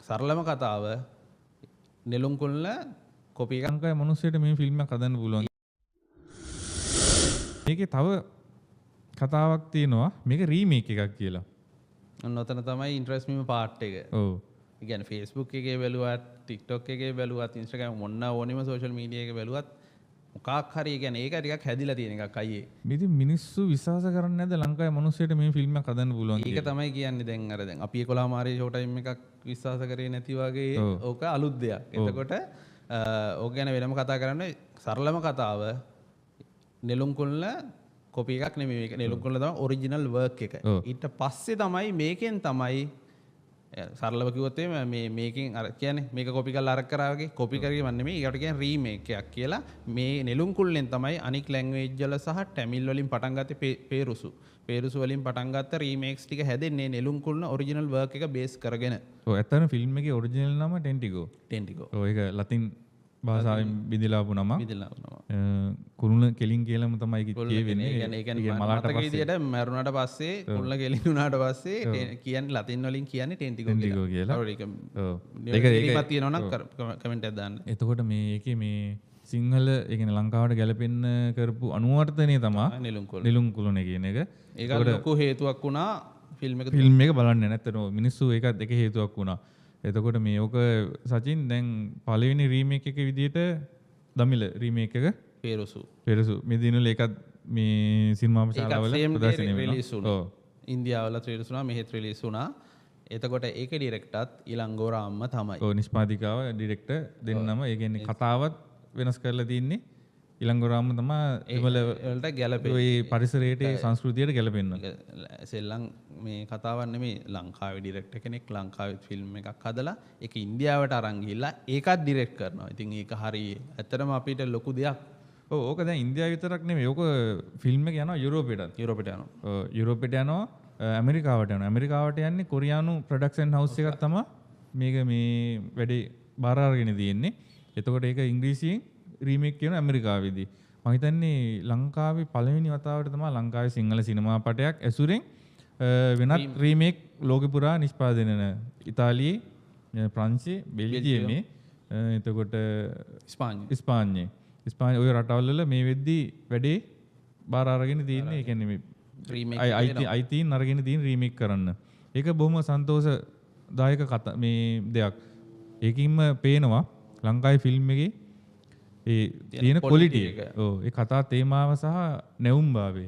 සරලම කතාව නෙළුම් කුල්ල කොපි එකක් ලංකාවේ මිනිස්සුන්ට මේ ෆිල්ම් එකක් හදන්න පුළුවන්. මේකේ තව කතාවක් තියෙනවා. මේක රීමේක් එකක් කියලා. ඔන්න ඔතන තමයි ඉන්ට්‍රස්ටිං පාර්ට් එක. ඔව්. ඒ කියන්නේ Facebook එකේ බැලුවත් TikTok එකේ බැලුවත් Instagram මොන ඕනෙම සෝෂල් මීඩියා එකේ බැලුවත් මොකක් හරි කියන්නේ ඒක ටිකක් හැදිලා තියෙන එකක් අයියේ. ඉතින් මිනිස්සු විශ්වාස කරන්නේ නැද්ද ලංකාවේ මිනිස්සුන්ට මේ ෆිල්ම් එකක් හදන්න පුළුවන් ඒක කියලා? තමයි කියන්නේ දැන් අර දැන් අපි 11 මාරේ ෂෝ ටයිම් එකක් විශ්වාස කරේ නැති වගේ ඕක අලුත් දෙයක්. එතකොට ඕක ගැන වෙනම කතා කරන්නේ සරලම කතාව නෙළුම් කුල්ල කොපි එකක් නෙමෙයි මේක නෙළුම් කුල්ල තමයි ඔරිජිනල් වර්ක් එක. ඊට පස්සේ තමයි මේකෙන් තමයි සරලව කිව්වොත් මේ මේකෙන් අර කියන්නේ මේක කොපි කරලා අරක් කරා වගේ කොපි කරගීම නෙමෙයි ඒකට කියන්නේ රීමේක් එකක් කියලා. මේ නෙළුම් කුල්ලෙන් තමයි අනික් ලැන්ග්වේජ් වල සහ ටැමිල් වලින් පටන් ගත්තේ පේරුසු වලින් පටන් ගත්ත රීමේක්ස් ටික හැදෙන්නේ නෙළුම් කුල්ල ඔරිජිනල් වර්ක් එක බේස් කරගෙන. ඔව් ඇත්තටම ෆිල්ම් එකේ ඔරිජිනල් නම ටෙන්ටිගෝ. ඔව් ඒක ලතින් භාෂාවෙන් බෙදලාපු නම. කුරුණ කෙලින් කියලාම තමයි කියවෙන්නේ. ඒ කියන්නේ මලාට විදියට මරුණාට පස්සේ කුරුණ කෙලින් වුණාට පස්සේ කියන්නේ ලතින් වලින් කියන්නේ ටෙන්ටිගෝ කියලා. ඔව් ඒක ඒක තියෙනවා නම් කමෙන්ට් එකක් දාන්න. එතකොට මේකේ මේ සිංහල ඒ කියන්නේ ලංකාවට ගැලපෙන්න කරපු අනුවර්තනය තමයි නෙළුම් කුළුණ කියන එක. ඒක ලොකු හේතුවක් වුණා ෆිල්ම් එක බලන්න නැත්තේ. මිනිස්සු ඒකත් එක හේතුවක් වුණා. එතකොට මේ ඕක සචින් දැන් පළවෙනි රීමේක් එක විදියට දමිළ රීමේක් එක පෙරසු මේ දිනවල ඒකත් මේ සිනමා ශාලාවල ප්‍රදර්ශනය වෙනවා. ඉන්දියාවලත් රිලීස් වුණා මෙහෙත් රිලීස් වුණා. එතකොට ඒකේ ඩිරෙක්ටර්ත් ඉලංගෝරාම්ම තමයි. ඔව් නිෂ්පාදිකාව ඩිරෙක්ටර් දෙන්නම ඒ කියන්නේ කතාවත් වෙනස් කරලා තින්නේ ඉලංගෝරාම්ම තමයි ඒවල වලට ගැලපෙන්නේ. ඔය පරිසරයට සංස්කෘතියට ගැලපෙන්න. සෙල්ලම් මේ කතාවක් නෙමෙයි ලංකාවේ ඩිරෙක්ටර් කෙනෙක් ලංකාවේ ෆිල්ම් එකක් හදලා ඒක ඉන්දියාවට අරන් ගිහිල්ලා ඒකත් ඩිරෙක්ට් කරනවා. ඉතින් ඒක හරි ඇත්තටම අපිට ලොකු දෙයක්. ඔව් ඕක දැන් ඉන්දියාව විතරක් නෙමෙයි. ඕක ෆිල්ම් එක යනවා යුරෝපෙටත්. යුරෝපෙට යනවා ඇමරිකාවට යනවා. ඇමරිකාවට යන්නේ කොරියානු ප්‍රොඩක්ෂන් හවුස් එකක් තමයි මේක මේ වැඩේ බාර අරගෙන තියෙන්නේ. එතකොට ඒක ඉංග්‍රීසියෙන් රීමේක් කරන ඇමරිකාවේදී. මම හිතන්නේ ලංකාවේ පළවෙනි වතාවට තමයි ලංකාවේ සිංහල සිනමා පටයක් ඇසුරෙන් වෙනත් රීමේක් ලෝකෙ පුරා නිෂ්පාදනය කරන ඉතාලියේ ප්‍රංශයේ බෙල්ජියමේ එතකොට ස්පාඤ්ඤේ ඔය රටවල් වල මේ වෙද්දී වැඩේ බාර අරගෙන තියෙන්නේ. ඒ කියන්නේ මේ රීමේක් අයිතීන් අරගෙන තියෙන රීමේක් කරන්න. ඒක බොහොම සන්තෝෂදායක මේ දෙයක්. ඒකින්ම පේනවා ලංකාවේ ෆිල්ම් එකේ ඒ තියෙන ක්වොලිටි එක. ඔව් ඒ කතා තේමාව සහ නැවුම් භාවය.